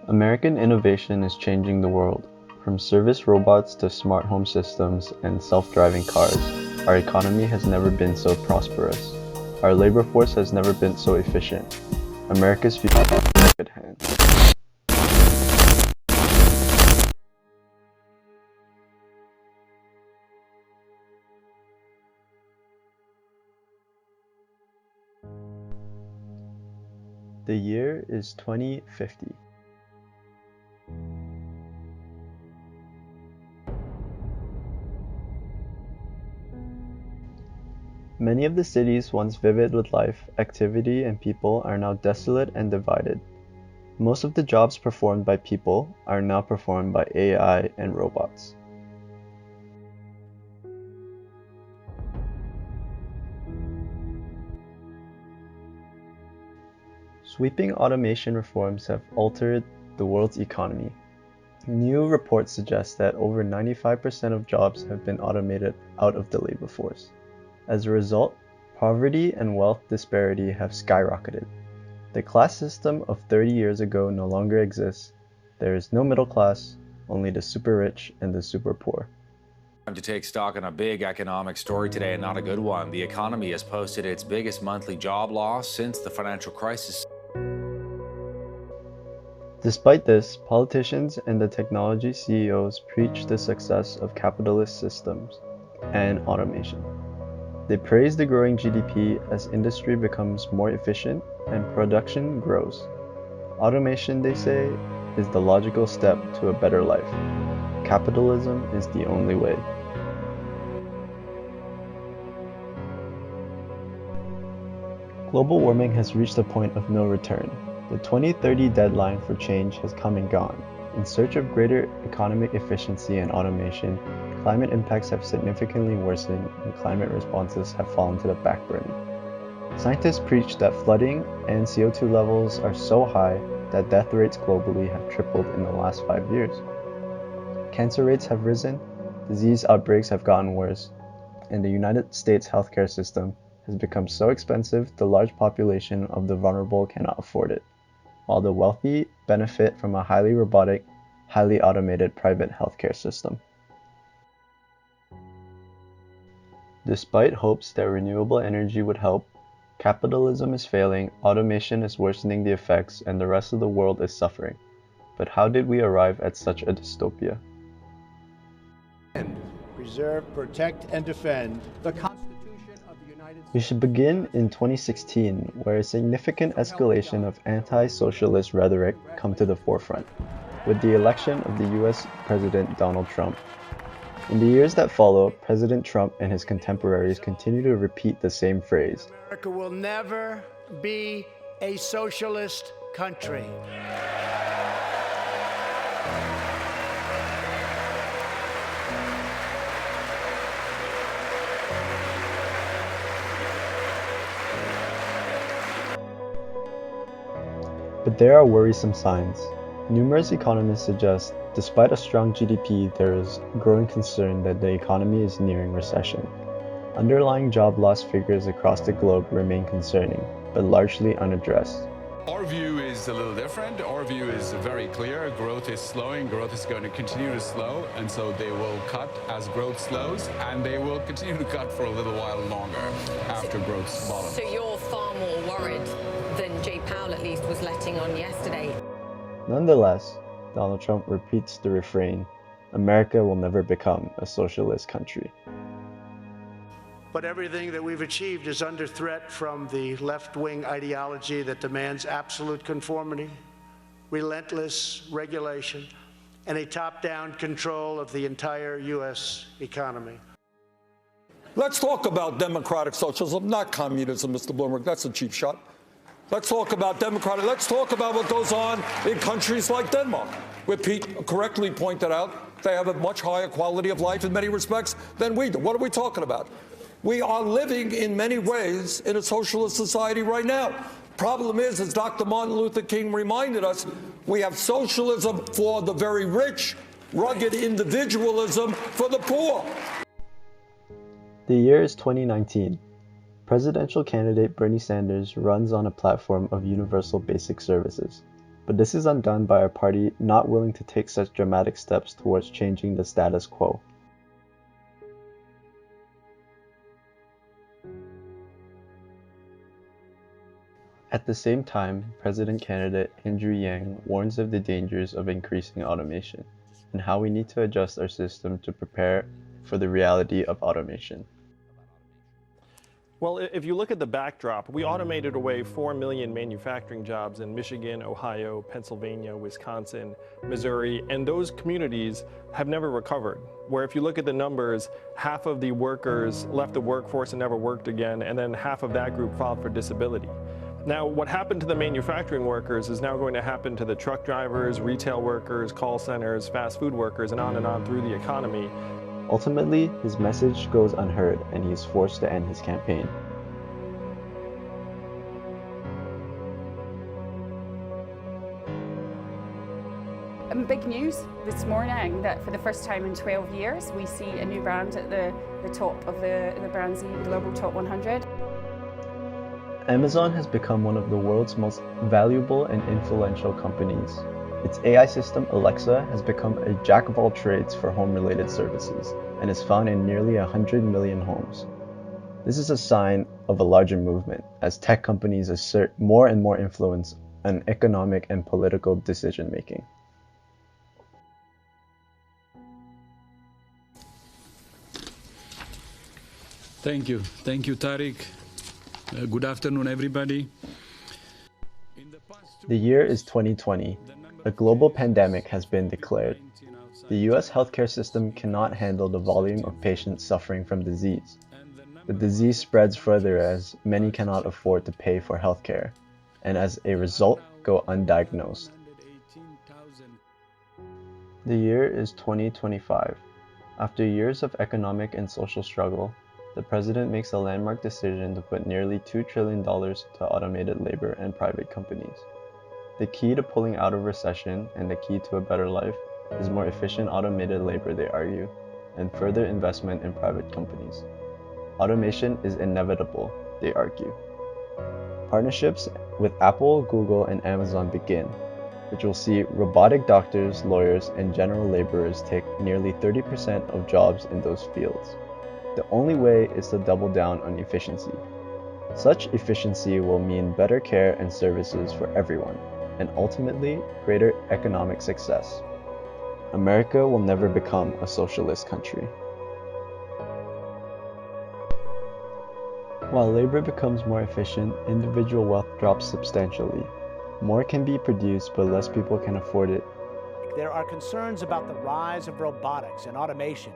American innovation is changing the world. From service robots to smart home systems and self-driving cars, our economy has never been so prosperous. Our labor force has never been so efficient. America's future is in good hands. The year is 2050. Many of the cities once vivid with life, activity, and people are now desolate and divided. Most of the jobs performed by people are now performed by AI and robots. Sweeping automation reforms have altered the world's economy. New reports suggest that over 95% of jobs have been automated out of the labor force. As a result, poverty and wealth disparity have skyrocketed. The class system of 30 years ago no longer exists. There is no middle class, only the super rich and the super poor. Time to take stock on a big economic story today, and not a good one. The economy has posted its biggest monthly job loss since the financial crisis. Despite this, politicians and the technology CEOs preach the success of capitalist systems and automation. They praise the growing GDP as industry becomes more efficient and production grows. Automation, they say, is the logical step to a better life. Capitalism is the only way. Global warming has reached a point of no return. The 2030 deadline for change has come and gone. In search of greater economic efficiency and automation, climate impacts have significantly worsened and climate responses have fallen to the back burner. Scientists preach that flooding and CO2 levels are so high that death rates globally have tripled in the last 5 years. Cancer rates have risen, disease outbreaks have gotten worse, and the United States healthcare system has become so expensive the large population of the vulnerable cannot afford it, while the wealthy benefit from a highly robotic, highly automated private healthcare system. Despite hopes that renewable energy would help, capitalism is failing, automation is worsening the effects, and the rest of the world is suffering. But how did we arrive at such a dystopia? Preserve, protect, and defend the Constitution of the United States. We should begin in 2016, where a significant escalation of anti-socialist rhetoric come to the forefront, with the election of the US President Donald Trump. In the years that follow, President Trump and his contemporaries continue to repeat the same phrase. America will never be a socialist country. But there are worrisome signs. Numerous economists suggest, despite a strong GDP, there is growing concern that the economy is nearing recession. Underlying job loss figures across the globe remain concerning, but largely unaddressed. Our view is a little different. Our view is very clear. Growth is slowing. Growth is going to continue to slow, and so they will cut as growth slows, and they will continue to cut for a little while longer after growth's bottom. So you're far more worried than Jay Powell at least was letting on yesterday. Nonetheless, Donald Trump repeats the refrain, America will never become a socialist country. But everything that we've achieved is under threat from the left-wing ideology that demands absolute conformity, relentless regulation, and a top-down control of the entire U.S. economy. Let's talk about democratic socialism, not communism, Mr. Bloomberg. That's a cheap shot. Let's talk about democratic. Let's talk about what goes on in countries like Denmark, where Pete correctly pointed out they have a much higher quality of life in many respects than we do. What are we talking about? We are living in many ways in a socialist society right now. Problem is, as Dr. Martin Luther King reminded us, we have socialism for the very rich rugged individualism for the poor. The year is 2019. Presidential candidate Bernie Sanders runs on a platform of universal basic services. But this is undone by a party not willing to take such dramatic steps towards changing the status quo. At the same time, President candidate Andrew Yang warns of the dangers of increasing automation and how we need to adjust our system to prepare for the reality of automation. Well, if you look at the backdrop, we automated away 4 million manufacturing jobs in Michigan, Ohio, Pennsylvania, Wisconsin, Missouri, and those communities have never recovered. Where if you look at the numbers, half of the workers left the workforce and never worked again, and then half of that group filed for disability. Now, what happened to the manufacturing workers is now going to happen to the truck drivers, retail workers, call centers, fast food workers, and on through the economy. Ultimately, his message goes unheard and he is forced to end his campaign. Big news this morning that for the first time in 12 years we see a new brand at the top of the Brand Z Global Top 100. Amazon has become one of the world's most valuable and influential companies. Its AI system, Alexa, has become a jack of all trades for home-related services and is found in nearly 100 million homes. This is a sign of a larger movement as tech companies assert more and more influence on economic and political decision-making. Thank you, Tariq. Good afternoon, everybody. The year is 2020. A global pandemic has been declared. The US healthcare system cannot handle the volume of patients suffering from disease. The disease spreads further as many cannot afford to pay for healthcare, and as a result, go undiagnosed. The year is 2025. After years of economic and social struggle, the president makes a landmark decision to put nearly $2 trillion to automated labor and private companies. The key to pulling out of recession and the key to a better life is more efficient automated labor, they argue, and further investment in private companies. Automation is inevitable, they argue. Partnerships with Apple, Google, and Amazon begin, which will see robotic doctors, lawyers, and general laborers take nearly 30% of jobs in those fields. The only way is to double down on efficiency. Such efficiency will mean better care and services for everyone, and ultimately, greater economic success. America will never become a socialist country. While labor becomes more efficient, individual wealth drops substantially. More can be produced, but less people can afford it. There are concerns about the rise of robotics and automation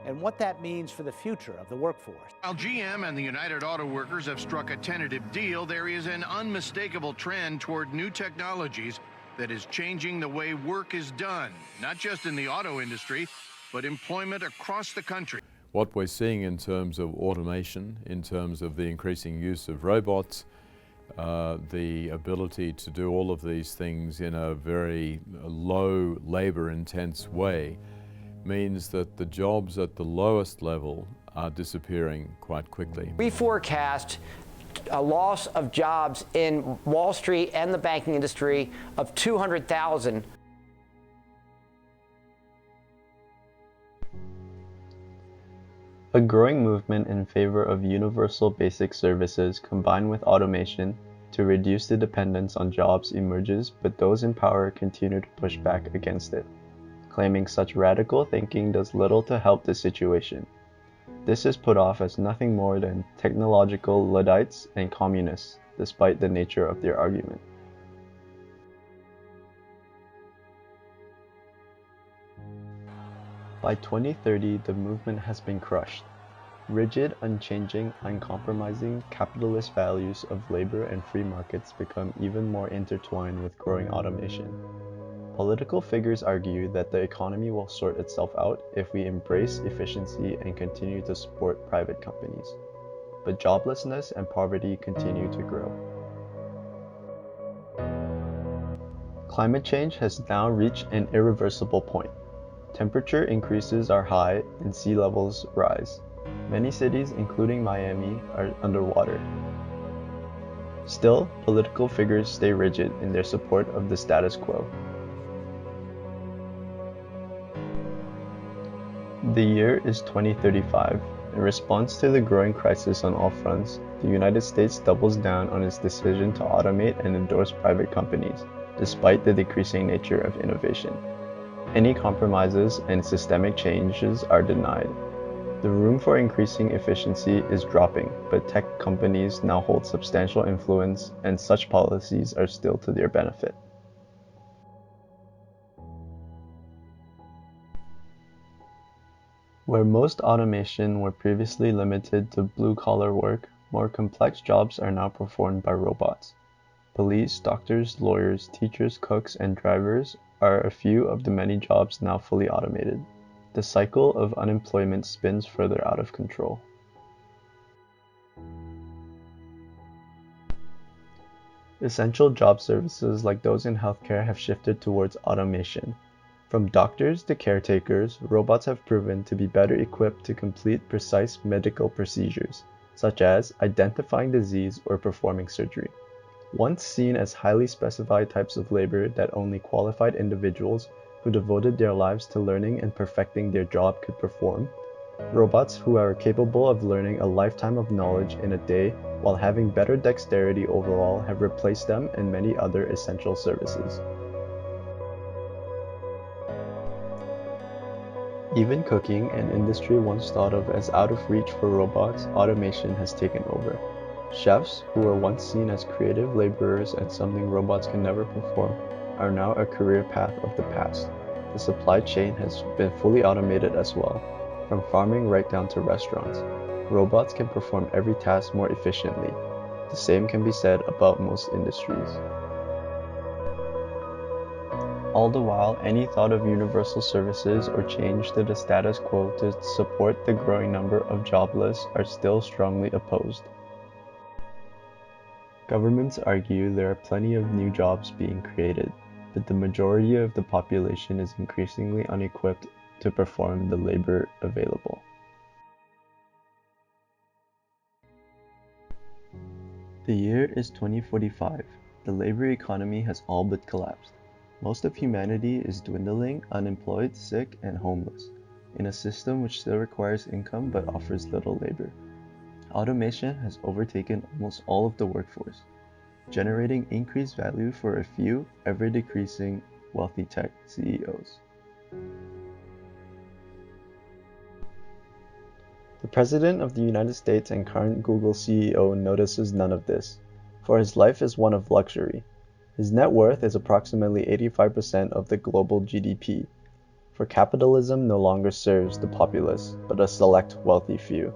and what that means for the future of the workforce. While GM and the United Auto Workers have struck a tentative deal, there is an unmistakable trend toward new technologies that is changing the way work is done, not just in the auto industry, but employment across the country. What we're seeing in terms of automation, in terms of the increasing use of robots, the ability to do all of these things in a very low labor-intense way, means that the jobs at the lowest level are disappearing quite quickly. We forecast a loss of jobs in Wall Street and the banking industry of 200,000. A growing movement in favor of universal basic services combined with automation to reduce the dependence on jobs emerges, but those in power continue to push back against it, claiming such radical thinking does little to help the situation. This is put off as nothing more than technological Luddites and communists, despite the nature of their argument. By 2030, the movement has been crushed. Rigid, unchanging, uncompromising capitalist values of labor and free markets become even more intertwined with growing automation. Political figures argue that the economy will sort itself out if we embrace efficiency and continue to support private companies. But joblessness and poverty continue to grow. Climate change has now reached an irreversible point. Temperature increases are high and sea levels rise. Many cities, including Miami, are underwater. Still, political figures stay rigid in their support of the status quo. The year is 2035. In response to the growing crisis on all fronts, the United States doubles down on its decision to automate and endorse private companies, despite the decreasing nature of innovation. Any compromises and systemic changes are denied. The room for increasing efficiency is dropping, but tech companies now hold substantial influence, and such policies are still to their benefit. Where most automation were previously limited to blue-collar work, more complex jobs are now performed by robots. Police, doctors, lawyers, teachers, cooks, and drivers are a few of the many jobs now fully automated. The cycle of unemployment spins further out of control. Essential job services like those in healthcare have shifted towards automation. From doctors to caretakers, robots have proven to be better equipped to complete precise medical procedures, such as identifying disease or performing surgery. Once seen as highly specified types of labor that only qualified individuals who devoted their lives to learning and perfecting their job could perform, robots who are capable of learning a lifetime of knowledge in a day while having better dexterity overall have replaced them and many other essential services. Even cooking, an industry once thought of as out of reach for robots, automation has taken over. Chefs, who were once seen as creative laborers and something robots can never perform, are now a career path of the past. The supply chain has been fully automated as well, from farming right down to restaurants. Robots can perform every task more efficiently. The same can be said about most industries. All the while, any thought of universal services or change to the status quo to support the growing number of jobless are still strongly opposed. Governments argue there are plenty of new jobs being created, but the majority of the population is increasingly unequipped to perform the labor available. The year is 2045. The labor economy has all but collapsed. Most of humanity is dwindling, unemployed, sick, and homeless, in a system which still requires income but offers little labor. Automation has overtaken almost all of the workforce, generating increased value for a few, ever-decreasing, wealthy tech CEOs. The President of the United States and current Google CEO notices none of this, for his life is one of luxury. His net worth is approximately 85% of the global GDP, for capitalism no longer serves the populace, but a select wealthy few.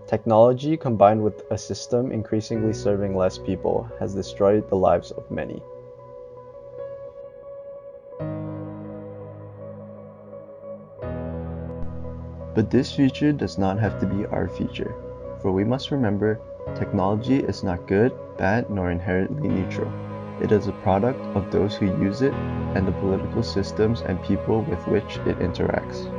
Technology, combined with a system increasingly serving less people, has destroyed the lives of many. But this future does not have to be our future, for we must remember, technology is not good, bad, nor inherently neutral. It is a product of those who use it and the political systems and people with which it interacts.